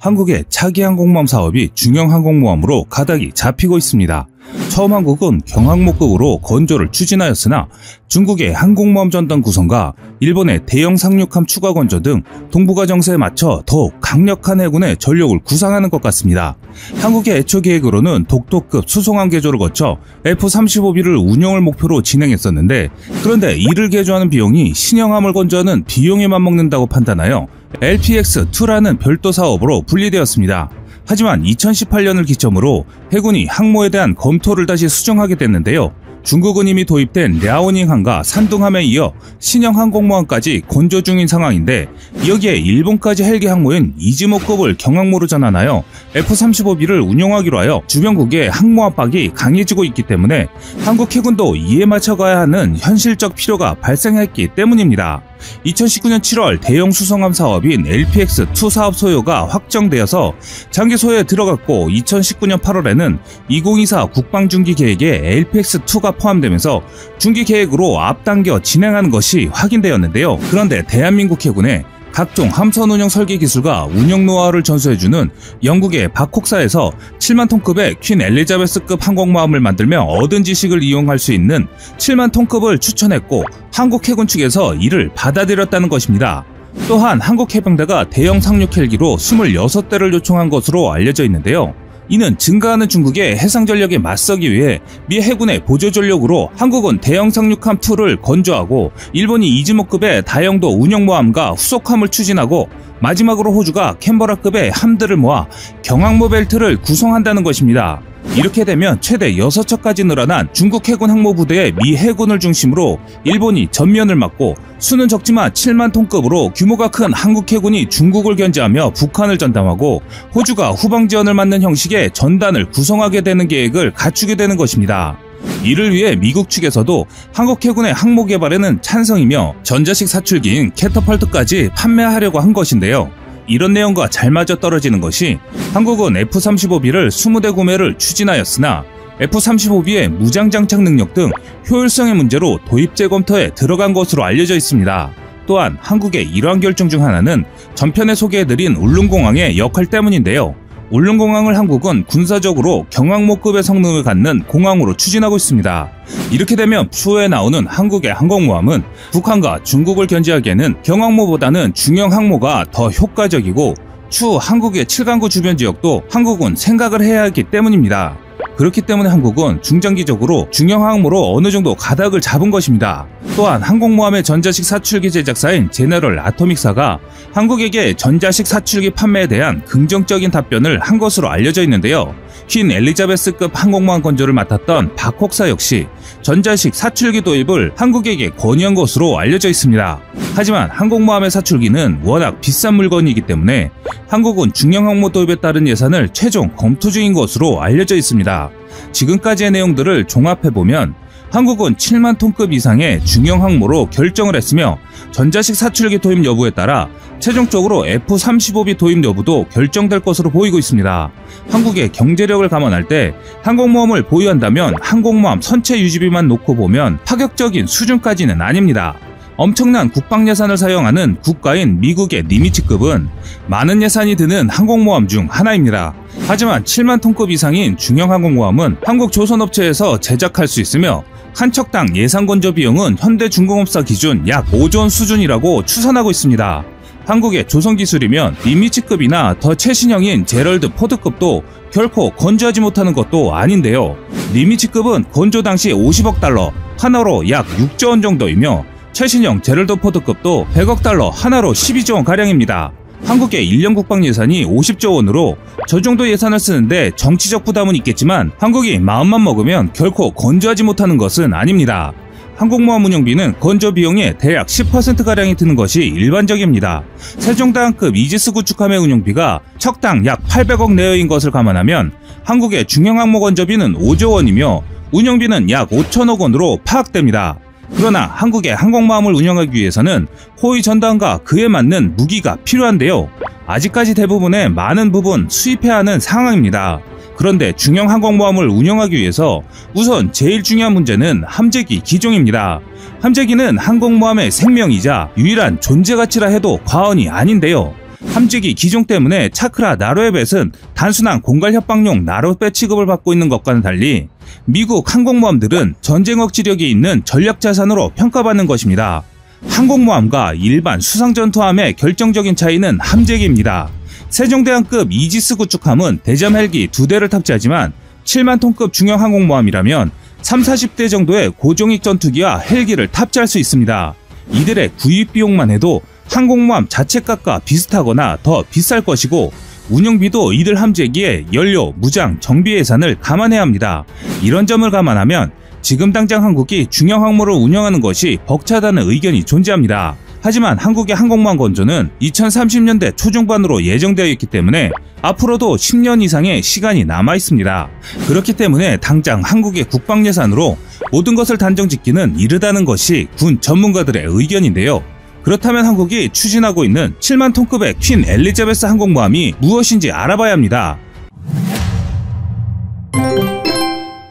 한국의 차기 항공모함 사업이 중형 항공모함으로 가닥이 잡히고 있습니다. 처음 한국은 경항모급으로 건조를 추진하였으나 중국의 항공모함 전단 구성과 일본의 대형 상륙함 추가 건조 등 동북아 정세에 맞춰 더욱 강력한 해군의 전력을 구상하는 것 같습니다. 한국의 애초 계획으로는 독도급 수송함 개조를 거쳐 F-35B를 운용을 목표로 진행했었는데, 그런데 이를 개조하는 비용이 신형함을 건조하는 비용에 맞먹는다고 판단하여 LPX-2라는 별도 사업으로 분리되었습니다. 하지만 2018년을 기점으로 해군이 항모에 대한 검토를 다시 수정하게 됐는데요. 중국은 이미 도입된 랴오닝함과 산둥함에 이어 신형 항공모함까지 건조 중인 상황인데, 여기에 일본까지 헬기 항모인 이즈모급을 경항모로 전환하여 F-35B를 운용하기로 하여 주변국의 항모 압박이 강해지고 있기 때문에 한국 해군도 이에 맞춰가야 하는 현실적 필요가 발생했기 때문입니다. 2019년 7월 대형 수송함 사업인 LPX-2 사업 소요가 확정되어서 장기 소요에 들어갔고, 2019년 8월에는 2024 국방중기 계획에 LPX-2가 포함되면서 중기 계획으로 앞당겨 진행하는 것이 확인되었는데요. 그런데 대한민국 해군의 각종 함선 운영 설계 기술과 운영 노하우를 전수해주는 영국의 박콕사에서 7만 톤급의 퀸 엘리자베스급 항공모함을 만들며 얻은 지식을 이용할 수 있는 7만 톤급을 추천했고, 한국 해군 측에서 이를 받아들였다는 것입니다. 또한 한국 해병대가 대형 상륙 헬기로 26대를 요청한 것으로 알려져 있는데요. 이는 증가하는 중국의 해상 전력에 맞서기 위해 미 해군의 보조 전력으로 한국은 대형 상륙함 2를 건조하고, 일본이 이즈모급의 다형도 운영모함과 후속함을 추진하고, 마지막으로 호주가 캔버라급의 함들을 모아 경항모 벨트를 구성한다는 것입니다. 이렇게 되면 최대 6척까지 늘어난 중국 해군 항모부대의 미 해군을 중심으로 일본이 전면을 막고, 수는 적지만 7만 톤급으로 규모가 큰 한국 해군이 중국을 견제하며 북한을 전담하고, 호주가 후방 지원을 맡는 형식의 전단을 구성하게 되는 계획을 갖추게 되는 것입니다. 이를 위해 미국 측에서도 한국 해군의 항모 개발에는 찬성이며 전자식 사출기인 캐터펄트까지 판매하려고 한 것인데요. 이런 내용과 잘 맞아떨어지는 것이 한국은 F-35B를 20대 구매를 추진하였으나 F-35B의 무장 장착 능력 등 효율성의 문제로 도입 재검토에 들어간 것으로 알려져 있습니다. 또한 한국의 이러한 결정 중 하나는 전편에 소개해드린 울릉공항의 역할 때문인데요. 울릉공항을 한국은 군사적으로 경항모급의 성능을 갖는 공항으로 추진하고 있습니다. 이렇게 되면 추후에 나오는 한국의 항공모함은 북한과 중국을 견제하기에는 경항모보다는 중형 항모가 더 효과적이고, 추후 한국의 7강구 주변 지역도 한국은 생각을 해야 하기 때문입니다. 그렇기 때문에 한국은 중장기적으로 중형 항모로 어느 정도 가닥을 잡은 것입니다. 또한 항공모함의 전자식 사출기 제작사인 제너럴 아토믹사가 한국에게 전자식 사출기 판매에 대한 긍정적인 답변을 한 것으로 알려져 있는데요. 퀸 엘리자베스급 항공모함 건조를 맡았던 박콕사 역시 전자식 사출기 도입을 한국에게 건의한 것으로 알려져 있습니다. 하지만 항공모함의 사출기는 워낙 비싼 물건이기 때문에 한국은 중형 항모 도입에 따른 예산을 최종 검토 중인 것으로 알려져 있습니다. 지금까지의 내용들을 종합해보면 한국은 7만 톤급 이상의 중형 항모로 결정을 했으며, 전자식 사출기 도입 여부에 따라 최종적으로 F-35B 도입 여부도 결정될 것으로 보이고 있습니다. 한국의 경제력을 감안할 때 항공모함을 보유한다면 항공모함 선체 유지비만 놓고 보면 파격적인 수준까지는 아닙니다. 엄청난 국방 예산을 사용하는 국가인 미국의 니미츠급은 많은 예산이 드는 항공모함 중 하나입니다. 하지만 7만 톤급 이상인 중형 항공모함은 한국 조선업체에서 제작할 수 있으며, 한 척당 예산 건조 비용은 현대중공업사 기준 약 5조 원 수준이라고 추산하고 있습니다. 한국의 조선기술이면 니미츠급이나 더 최신형인 제럴드 포드급도 결코 건조하지 못하는 것도 아닌데요. 니미츠급은 건조 당시 50억 달러, 하나로 약 6조 원 정도이며, 최신형 제럴드 포드급도 100억 달러, 하나로 12조 원 가량입니다. 한국의 1년 국방 예산이 50조 원으로 저 정도 예산을 쓰는데 정치적 부담은 있겠지만, 한국이 마음만 먹으면 결코 건조하지 못하는 것은 아닙니다. 항공모함 운영비는 건조 비용의 대략 10%가량이 드는 것이 일반적입니다. 세종대왕급 이지스 구축함의 운영비가 척당 약 800억 내외인 것을 감안하면 한국의 중형 항모 건조비는 5조 원이며 운영비는 약 5천억 원으로 파악됩니다. 그러나 한국의 항공모함을 운영하기 위해서는 호위 전단과 그에 맞는 무기가 필요한데요. 아직까지 대부분의 많은 부분 수입해야 하는 상황입니다. 그런데 중형 항공모함을 운영하기 위해서 우선 제일 중요한 문제는 함재기 기종입니다. 함재기는 항공모함의 생명이자 유일한 존재 가치라 해도 과언이 아닌데요. 함재기 기종 때문에 차크라 나로헤벳은 단순한 공갈 협박용 나로배 취급을 받고 있는 것과는 달리 미국 항공모함들은 전쟁 억지력이 있는 전략자산으로 평가받는 것입니다. 항공모함과 일반 수상전투함의 결정적인 차이는 함재기입니다. 세종대왕급 이지스 구축함은 대잠 헬기 2대를 탑재하지만 7만 톤급 중형 항공모함이라면 30-40대 정도의 고종익 전투기와 헬기를 탑재할 수 있습니다. 이들의 구입 비용만 해도 항공모함 자체값과 비슷하거나 더 비쌀 것이고 운영비도 이들 함재기에 연료, 무장, 정비 예산을 감안해야 합니다. 이런 점을 감안하면 지금 당장 한국이 중형 항모를 운영하는 것이 벅차다는 의견이 존재합니다. 하지만 한국의 항공모함 건조는 2030년대 초중반으로 예정되어 있기 때문에 앞으로도 10년 이상의 시간이 남아 있습니다. 그렇기 때문에 당장 한국의 국방 예산으로 모든 것을 단정짓기는 이르다는 것이 군 전문가들의 의견인데요. 그렇다면 한국이 추진하고 있는 7만 톤급의 퀸 엘리자베스 항공모함이 무엇인지 알아봐야 합니다.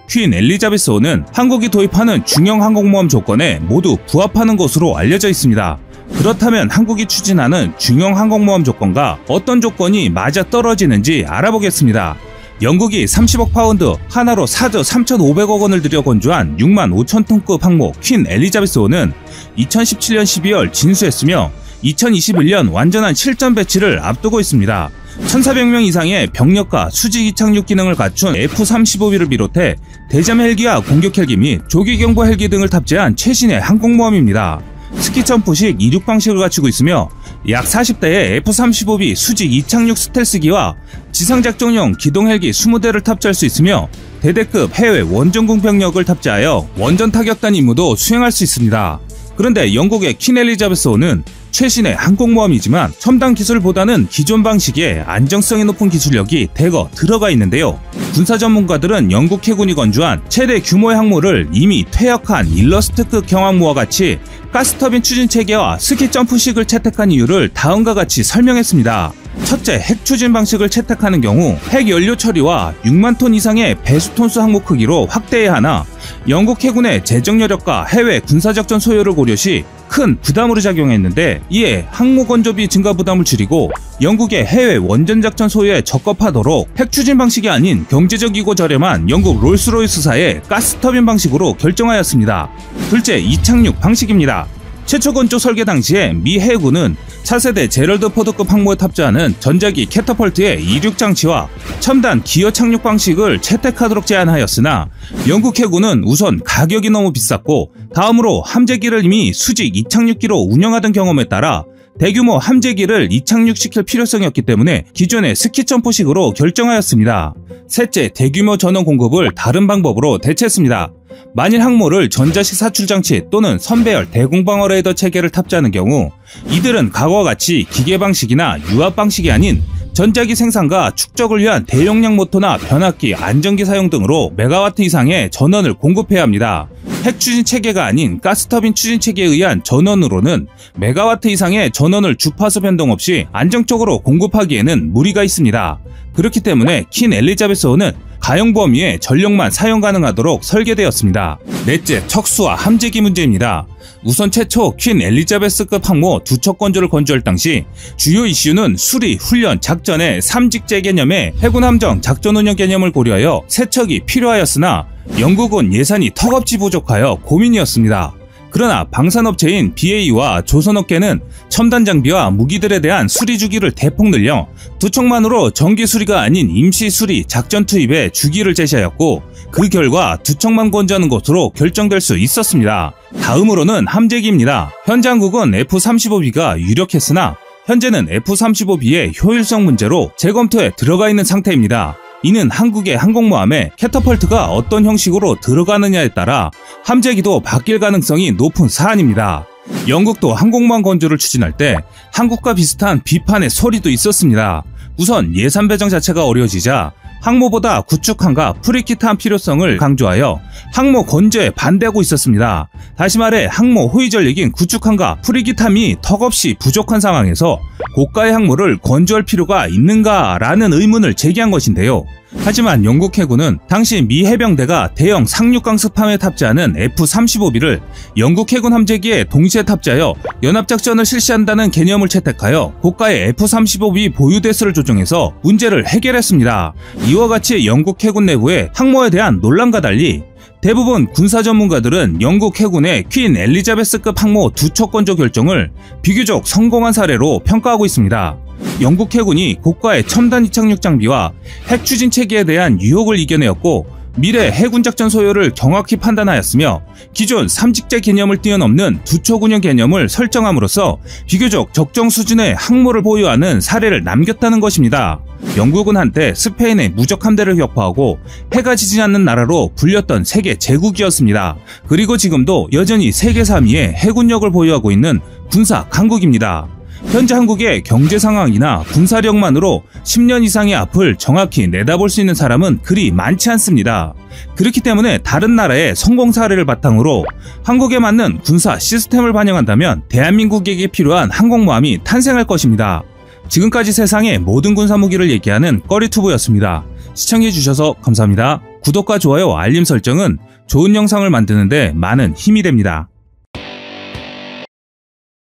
퀸 엘리자베스 호는 한국이 도입하는 중형 항공모함 조건에 모두 부합하는 것으로 알려져 있습니다. 그렇다면 한국이 추진하는 중형 항공모함 조건과 어떤 조건이 맞아떨어지는지 알아보겠습니다. 영국이 30억 파운드 하나로 4조 3,500억 원을 들여 건조한 6만 5천 톤급 항모 퀸 엘리자베스호는 2017년 12월 진수했으며 2021년 완전한 실전 배치를 앞두고 있습니다. 1,400명 이상의 병력과 수직 이착륙 기능을 갖춘 F-35B를 비롯해 대잠 헬기와 공격 헬기 및 조기 경보 헬기 등을 탑재한 최신의 항공모함입니다. 스키 점프식 이륙 방식을 갖추고 있으며 약 40대의 F-35B 수직 이착륙 스텔스기와 지상작전용 기동 헬기 20대를 탑재할 수 있으며 대대급 해외 원전공 병력을 탑재하여 원전 타격단 임무도 수행할 수 있습니다. 그런데 영국의 퀸 엘리자베스호는 최신의 항공모함이지만 첨단 기술보다는 기존 방식의 안정성이 높은 기술력이 대거 들어가 있는데요. 군사 전문가들은 영국 해군이 건조한 최대 규모의 항모를 이미 퇴역한 일러스트급 경항모와 같이 가스터빈 추진 체계와 스키 점프식을 채택한 이유를 다음과 같이 설명했습니다. 첫째, 핵 추진 방식을 채택하는 경우 핵 연료 처리와 6만 톤 이상의 배수 톤수 항모 크기로 확대해야 하나 영국 해군의 재정 여력과 해외 군사작전 소요를 고려시 큰 부담으로 작용했는데 이에 항모 건조비 증가 부담을 줄이고 영국의 해외 원전작전 소요에 적합하도록 핵 추진 방식이 아닌 경제적이고 저렴한 영국 롤스로이스사의 가스터빈 방식으로 결정하였습니다. 둘째, 이착륙 방식입니다. 최초 건조 설계 당시에 미 해군은 차세대 제럴드 포드급 항모에 탑재하는 전자기 캐터펄트의 이륙 장치와 첨단 기어 착륙 방식을 채택하도록 제안하였으나 영국 해군은 우선 가격이 너무 비쌌고 다음으로 함재기를 이미 수직 이착륙기로 운영하던 경험에 따라 대규모 함재기를 이착륙시킬 필요성이 없기 때문에 기존의 스키 점프식으로 결정하였습니다. 셋째, 대규모 전원 공급을 다른 방법으로 대체했습니다. 만일 항모를 전자식 사출장치 또는 선배열 대공방어 레이더 체계를 탑재하는 경우 이들은 과거와 같이 기계 방식이나 유압 방식이 아닌 전자기 생산과 축적을 위한 대용량 모터나 변압기, 안전기 사용 등으로 메가와트 이상의 전원을 공급해야 합니다. 핵 추진 체계가 아닌 가스터빈 추진 체계에 의한 전원으로는 메가와트 이상의 전원을 주파수 변동 없이 안정적으로 공급하기에는 무리가 있습니다. 그렇기 때문에 퀸 엘리자베스호는 가용 범위에 전력만 사용 가능하도록 설계되었습니다. 넷째, 척수와 함재기 문제입니다. 우선 최초 퀸 엘리자베스급 항모 두 척 건조를 건조할 당시 주요 이슈는 수리, 훈련, 작전의 삼직제 개념의 해군 함정 작전 운영 개념을 고려하여 세 척이 필요하였으나 영국은 예산이 턱없이 부족하여 고민이었습니다. 그러나 방산업체인 BAE와 조선업계는 첨단 장비와 무기들에 대한 수리 주기를 대폭 늘려 두 척만으로 정기 수리가 아닌 임시 수리, 작전 투입에 주기를 제시하였고 그 결과 두 척만 건조하는 것으로 결정될 수 있었습니다. 다음으로는 함재기입니다. 현재 한국은 F-35B가 유력했으나 현재는 F-35B의 효율성 문제로 재검토에 들어가 있는 상태입니다. 이는 한국의 항공모함에 캐터펄트가 어떤 형식으로 들어가느냐에 따라 함재기도 바뀔 가능성이 높은 사안입니다. 영국도 항공모함 건조를 추진할 때 한국과 비슷한 비판의 소리도 있었습니다. 우선 예산 배정 자체가 어려워지자 항모보다 구축함과 프리킷함 필요성을 강조하여 항모 건조에 반대하고 있었습니다. 다시 말해 항모 호위 전력인 구축함과 프리킷함이 턱없이 부족한 상황에서 고가의 항모를 건조할 필요가 있는가라는 의문을 제기한 것인데요. 하지만 영국 해군은 당시 미 해병대가 대형 상륙강 스팜에 탑재하는 F-35B를 영국 해군 함재기에 동시에 탑재하여 연합작전을 실시한다는 개념을 채택하여 고가의 F-35B 보유 대수를 조정해서 문제를 해결했습니다. 이와 같이 영국 해군 내부의 항모에 대한 논란과 달리 대부분 군사 전문가들은 영국 해군의 퀸 엘리자베스급 항모 두 척 건조 결정을 비교적 성공한 사례로 평가하고 있습니다. 영국 해군이 고가의 첨단 이착륙 장비와 핵 추진 체계에 대한 유혹을 이겨내었고 미래 해군 작전 소요를 정확히 판단하였으며 기존 3직제 개념을 뛰어넘는 두척 운영 개념을 설정함으로써 비교적 적정 수준의 항모를 보유하는 사례를 남겼다는 것입니다. 영국은 한때 스페인의 무적 함대를 격파하고 해가 지지 않는 나라로 불렸던 세계 제국이었습니다. 그리고 지금도 여전히 세계 3위의 해군력을 보유하고 있는 군사 강국입니다. 현재 한국의 경제 상황이나 군사력만으로 10년 이상의 앞을 정확히 내다볼 수 있는 사람은 그리 많지 않습니다. 그렇기 때문에 다른 나라의 성공 사례를 바탕으로 한국에 맞는 군사 시스템을 반영한다면 대한민국에게 필요한 항공모함이 탄생할 것입니다. 지금까지 세상의 모든 군사무기를 얘기하는 꺼리투브였습니다. 시청해주셔서 감사합니다. 구독과 좋아요, 알림 설정은 좋은 영상을 만드는 데 많은 힘이 됩니다.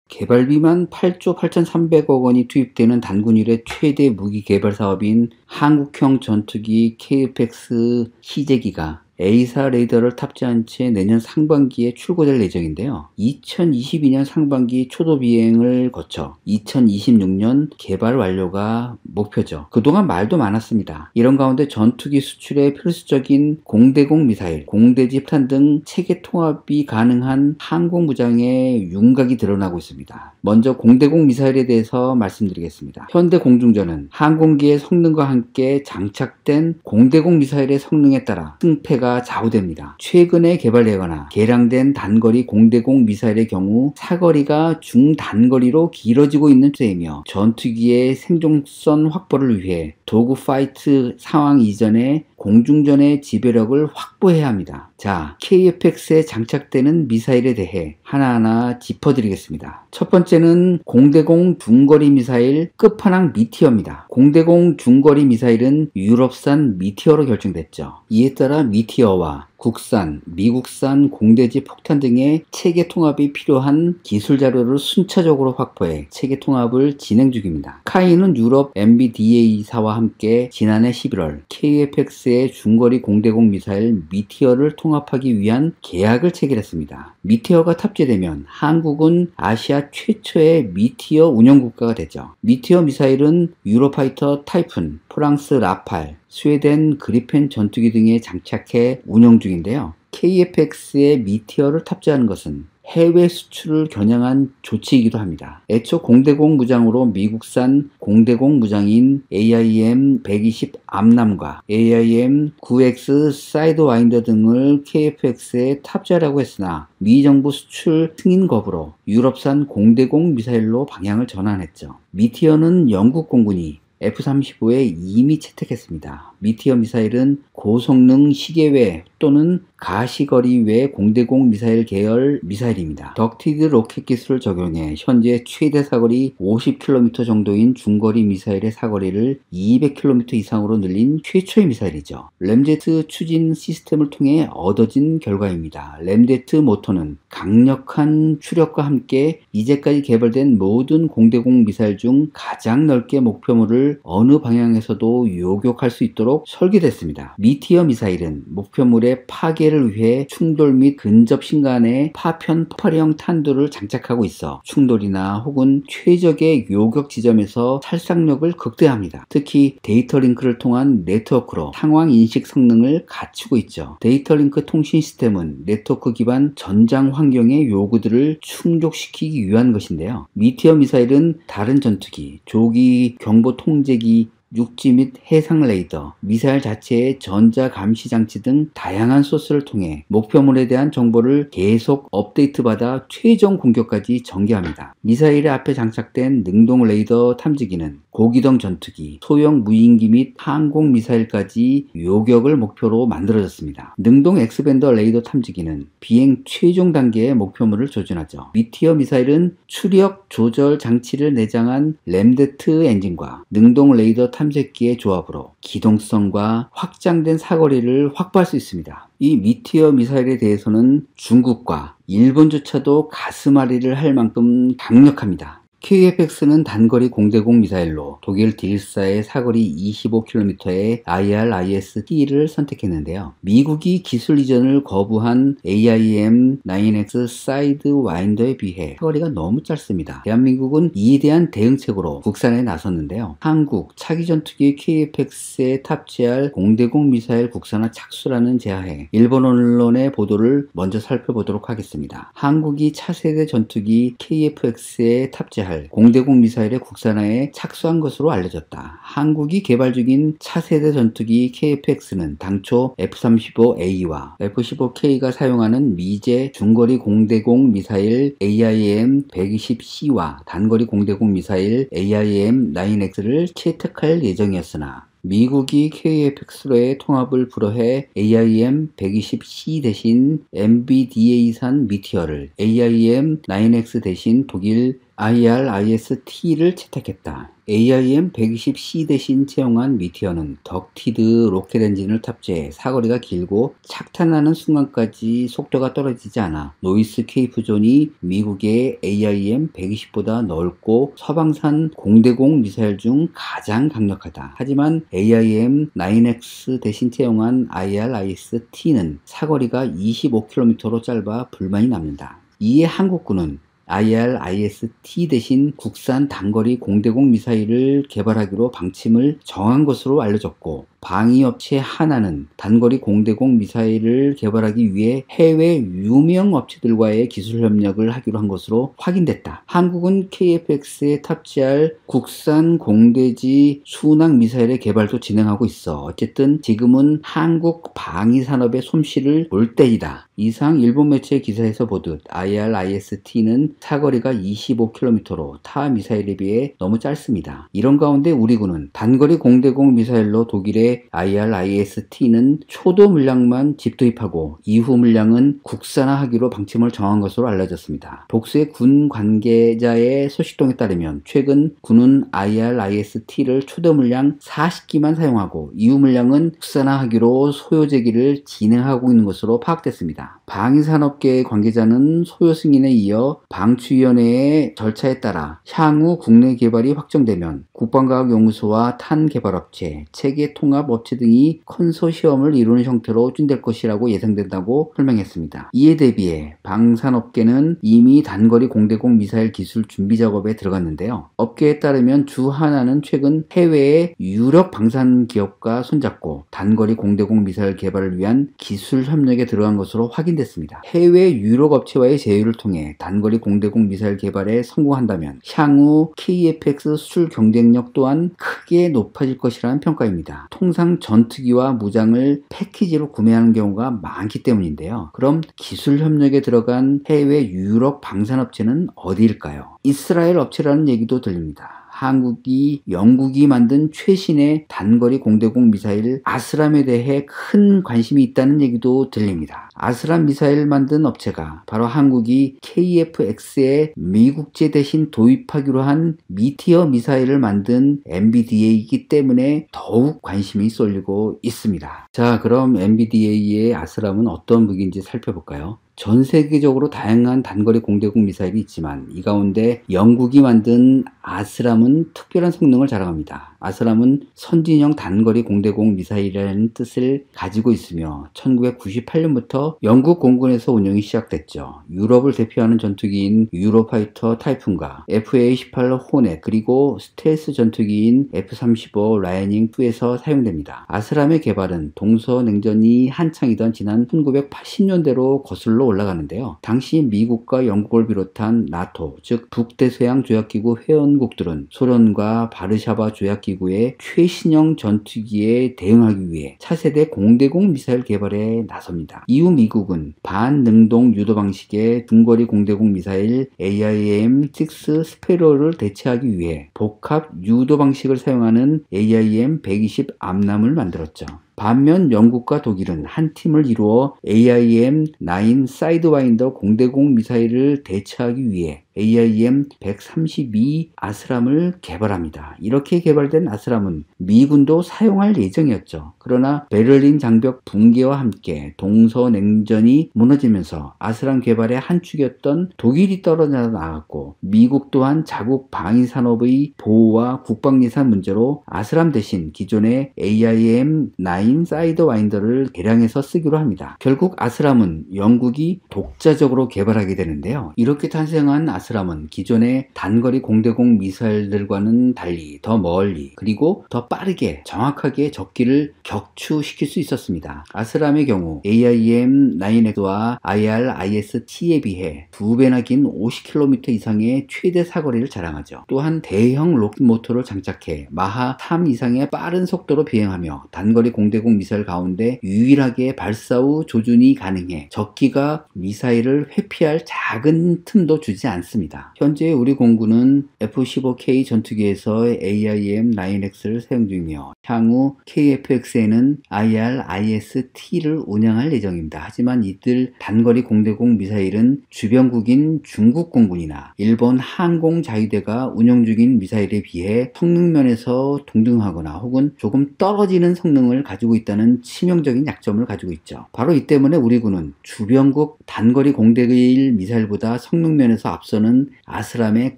개발비만 8조 8,300억 원이 투입되는 단군 이래 최대 무기 개발 사업인 한국형 전투기 KF-X 희재기가 A사 레이더를 탑재한 채 내년 상반기에 출고될 예정인데요. 2022년 상반기 초도 비행을 거쳐 2026년 개발 완료가 목표죠. 그동안 말도 많았습니다. 이런 가운데 전투기 수출에 필수적인 공대공 미사일, 공대지 폭탄 등 체계 통합이 가능한 항공무장의 윤곽이 드러나고 있습니다. 먼저 공대공 미사일에 대해서 말씀드리겠습니다. 현대공중전은 항공기의 성능과 함께 장착된 공대공 미사일의 성능에 따라 승패가 좌우됩니다. 최근에 개발되거나 개량된 단거리 공대공 미사일의 경우 사거리가 중단거리로 길어지고 있는 추세이며 전투기의 생존성 확보를 위해 도그파이트 상황 이전에 공중전의 지배력을 확보해야 합니다. 자, KF-X에 장착되는 미사일에 대해 하나하나 짚어드리겠습니다. 첫 번째는 공대공 중거리 미사일 끝판왕 미티어입니다. 공대공 중거리 미사일은 유럽산 미티어로 결정됐죠. 이에 따라 미티어와 국산, 미국산 공대지 폭탄 등의 체계 통합이 필요한 기술 자료를 순차적으로 확보해 체계 통합을 진행 중입니다. 카이는 유럽 MBDA사와 함께 지난해 11월 KF-X의 중거리 공대공 미사일 미티어를 통합하기 위한 계약을 체결했습니다. 미티어가 탑재되면 한국은 아시아 최초의 미티어 운영국가가 되죠. 미티어 미사일은 유로파이터 타이푼, 프랑스 라팔, 스웨덴 그리펜 전투기 등에 장착해 운영 중인데요. KF-X에 미티어를 탑재하는 것은 해외 수출을 겨냥한 조치이기도 합니다. 애초 공대공 무장으로 미국산 공대공 무장인 AIM-120 암람과 AIM-9X 사이드와인더 등을 KF-X에 탑재하려고 했으나 미 정부 수출 승인 거부로 유럽산 공대공 미사일로 방향을 전환했죠. 미티어는 영국 공군이 F-35에 이미 채택했습니다. 미티어 미사일은 고성능 시계외 또는 가시거리 외 공대공 미사일 계열 미사일입니다. 덕티드 로켓 기술을 적용해 현재 최대 사거리 50km 정도인 중거리 미사일의 사거리를 200km 이상으로 늘린 최초의 미사일이죠. 램제트 추진 시스템을 통해 얻어진 결과입니다. 램제트 모터는 강력한 추력과 함께 이제까지 개발된 모든 공대공 미사일 중 가장 넓게 목표물을 어느 방향에서도 요격할 수 있도록 설계됐습니다. 미티어 미사일은 목표물의 파괴를 위해 충돌 및 근접 신간에 파편 폭발형 탄두를 장착하고 있어 충돌이나 혹은 최적의 요격 지점에서 살상력을 극대화합니다. 특히 데이터 링크를 통한 네트워크로 상황 인식 성능을 갖추고 있죠. 데이터 링크 통신 시스템은 네트워크 기반 전장 환경의 요구들을 충족시키기 위한 것인데요. 미티어 미사일은 다른 전투기, 조기 경보 통제기, 육지 및 해상 레이더, 미사일 자체의 전자 감시 장치 등 다양한 소스를 통해 목표물에 대한 정보를 계속 업데이트받아 최종 공격까지 전개합니다. 미사일의 앞에 장착된 능동 레이더 탐지기는 고기동 전투기, 소형 무인기 및 항공미사일까지 요격을 목표로 만들어졌습니다. 능동 X밴더 레이더 탐지기는 비행 최종 단계의 목표물을 조준하죠. 미티어 미사일은 추력 조절 장치를 내장한 램데트 엔진과 능동 레이더 탐색기의 조합으로 기동성과 확장된 사거리를 확보할 수 있습니다. 이 미티어 미사일에 대해서는 중국과 일본조차도 가슴앓이를 할 만큼 강력합니다. KF-X는 단거리 공대공 미사일로 독일 딜사의 사거리 25km의 IRIS-T를 선택했는데요. 미국이 기술 이전을 거부한 AIM-9X 사이드 와인더에 비해 사거리가 너무 짧습니다. 대한민국은 이에 대한 대응책으로 국산에 나섰는데요. 한국 차기 전투기 KF-X에 탑재할 공대공 미사일 국산화 착수라는 제하에 일본 언론의 보도를 먼저 살펴보도록 하겠습니다. 한국이 차세대 전투기 KF-X에 탑재할 공대공 미사일의 국산화에 착수한 것으로 알려졌다. 한국이 개발 중인 차세대 전투기 KF-X는 당초 F-35A와 F-15K가 사용하는 미제 중거리 공대공 미사일 AIM-120C와 단거리 공대공 미사일 AIM-9X를 채택할 예정이었으나 미국이 KF-X로의 통합을 불허해 AIM-120C 대신 MBDA산 미티어를, AIM-9X 대신 독일 IRIS-T를 채택했다. AIM-120C 대신 채용한 미티어는 덕티드 로켓 엔진을 탑재해 사거리가 길고 착탄하는 순간까지 속도가 떨어지지 않아 노이스 케이프 존이 미국의 AIM-120보다 넓고 서방산 공대공 미사일 중 가장 강력하다. 하지만 AIM-9X 대신 채용한 IRIS-T는 사거리가 25km로 짧아 불만이 남는다. 이에 한국군은 IRIS-T 대신 국산 단거리 공대공 미사일을 개발하기로 방침을 정한 것으로 알려졌고, 방위업체 하나는 단거리 공대공 미사일을 개발하기 위해 해외 유명 업체들과의 기술 협력을 하기로 한 것으로 확인됐다. 한국은 KF-X에 탑재할 국산 공대지 순항 미사일의 개발도 진행하고 있어 어쨌든 지금은 한국 방위산업의 솜씨를 볼 때이다. 이상 일본 매체 기사에서 보듯 IRIS-T는 사거리가 25km로 타 미사일에 비해 너무 짧습니다. 이런 가운데 우리 군은 단거리 공대공 미사일로 독일의 IRIS-T는 초도 물량만 집도입하고 이후 물량은 국산화하기로 방침을 정한 것으로 알려졌습니다. 독수의 군 관계자의 소식통에 따르면 최근 군은 IRIS-T를 초도 물량 40기만 사용하고 이후 물량은 국산화하기로 소요 제기를 진행하고 있는 것으로 파악됐습니다. 방위산업계 관계자는 소요 승인에 이어 방추위원회의 절차에 따라 향후 국내 개발이 확정되면 국방과학연구소와 탄개발업체, 체계통합업체 등이 컨소시엄을 이루는 형태로 추진될 것이라고 예상된다고 설명했습니다. 이에 대비해 방산업계는 이미 단거리 공대공 미사일 기술 준비 작업에 들어갔는데요. 업계에 따르면 주 하나는 최근 해외의 유럽 방산 기업과 손잡고 단거리 공대공 미사일 개발을 위한 기술 협력에 들어간 것으로 확인됐습니다. 해외 유럽 업체와의 제휴를 통해 단거리 공대공 미사일 개발에 성공한다면 향후 KF-X 수출 경쟁력 또한 크게 높아질 것이라는 평가입니다. 통상 전투기와 무장을 패키지로 구매하는 경우가 많기 때문인데요. 그럼 기술 협력에 들어간 해외 유럽 방산업체는 어디일까요? 이스라엘 업체라는 얘기도 들립니다. 한국이 영국이 만든 최신의 단거리 공대공 미사일 아스람에 대해 큰 관심이 있다는 얘기도 들립니다. 아스람 미사일 만든 업체가 바로 한국이 KF-X에 미국제 대신 도입하기로 한 미티어 미사일을 만든 MBDA이기 때문에 더욱 관심이 쏠리고 있습니다. 자, 그럼 MBDA의 아스람은 어떤 무기인지 살펴볼까요? 전 세계적으로 다양한 단거리 공대공 미사일이 있지만 이 가운데 영국이 만든 아스람은 특별한 성능을 자랑합니다. 아스람은 선진형 단거리 공대공 미사일이라는 뜻을 가지고 있으며 1998년부터 영국 공군에서 운영이 시작됐죠. 유럽을 대표하는 전투기인 유로파이터 타이푼과 FA-18 호넷 그리고 스텔스 전투기인 F-35 라이닝2에서 사용됩니다. 아스람의 개발은 동서냉전이 한창이던 지난 1980년대로 거슬러 올라가는데요. 당시 미국과 영국을 비롯한 나토, 즉 북대서양 조약기구 회원국들은 소련과 바르샤바 조약기구의 최신형 전투기에 대응하기 위해 차세대 공대공 미사일 개발에 나섭니다. 이후 미국은 반능동 유도 방식의 중거리 공대공 미사일 AIM-6 스페로를 대체하기 위해 복합 유도 방식을 사용하는 AIM-120 암람을 만들었죠. 반면 영국과 독일은 한 팀을 이루어 AIM-9 사이드와인더 공대공 미사일을 대체하기 위해 AIM-132 아스람을 개발합니다. 이렇게 개발된 아스람은 미군도 사용할 예정이었죠. 그러나 베를린 장벽 붕괴와 함께 동서냉전이 무너지면서 아스람 개발의 한 축이었던 독일이 떨어져 나갔고 미국 또한 자국 방위산업의 보호와 국방예산 문제로 아스람 대신 기존의 AIM-9 사이드와인더를 개량해서 쓰기로 합니다. 결국 아스람은 영국이 독자적으로 개발하게 되는데요. 이렇게 탄생한 아스람은 기존의 단거리 공대공 미사일들과는 달리 더 멀리 그리고 더 빠르게 정확하게 적기를 격추시킬 수 있었습니다. 아스람의 경우 AIM-9X와 IRIS-T에 비해 2배나 긴 50km 이상의 최대 사거리를 자랑하죠. 또한 대형 로켓 모터를 장착해 마하 3 이상의 빠른 속도로 비행하며 단거리 공대공 미사일 가운데 유일하게 발사 후 조준이 가능해 적기가 미사일을 회피할 작은 틈도 주지 않습니다. 현재 우리 공군은 F-15K 전투기에서 AIM-9X를 사용 중이며 향후 KF-X에는 IRIS-T를 운영할 예정입니다. 하지만 이들 단거리 공대공 미사일은 주변국인 중국 공군이나 일본 항공자위대가 운영 중인 미사일에 비해 성능면에서 동등하거나 혹은 조금 떨어지는 성능을 가지고 있다는 치명적인 약점을 가지고 있죠. 바로 이 때문에 우리 군은 주변국 단거리 공대일 미사일보다 성능면에서 앞서는 아스람에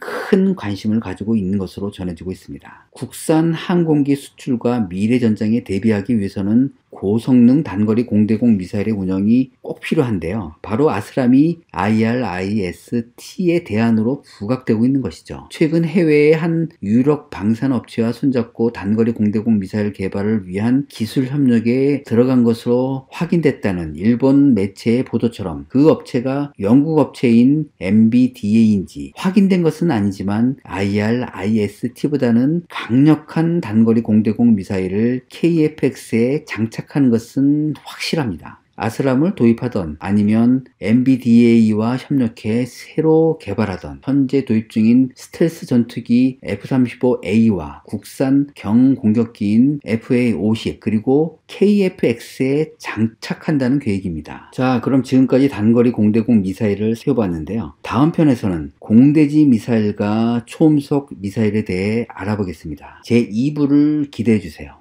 큰 관심을 가지고 있는 것으로 전해지고 있습니다. 국산 항공기 수출과 미래 전장에 대비하기 위해서는 고성능 단거리 공대공 미사일의 운영이 꼭 필요한데요. 바로 아스람이 IRIS-T의 대안으로 부각되고 있는 것이죠. 최근 해외의 한 유럽 방산업체와 손잡고 단거리 공대공 미사일 개발을 위한 기술 협력에 들어간 것으로 확인됐다는 일본 매체의 보도처럼 그 업체가 영국 업체인 MBDA인지 확인된 것은 아니지만 IRIS-T보다는 강력한 단거리 공대공 미사일을 KF-X에 장착한 것은 확실합니다. 아스람을 도입하던 아니면 MBDA와 협력해 새로 개발하던 현재 도입 중인 스텔스 전투기 F-35A와 국산 경공격기인 FA-50 그리고 KF-X에 장착한다는 계획입니다. 자, 그럼 지금까지 단거리 공대공 미사일을 세워봤는데요. 다음 편에서는 공대지 미사일과 초음속 미사일에 대해 알아보겠습니다. 제 2부를 기대해주세요.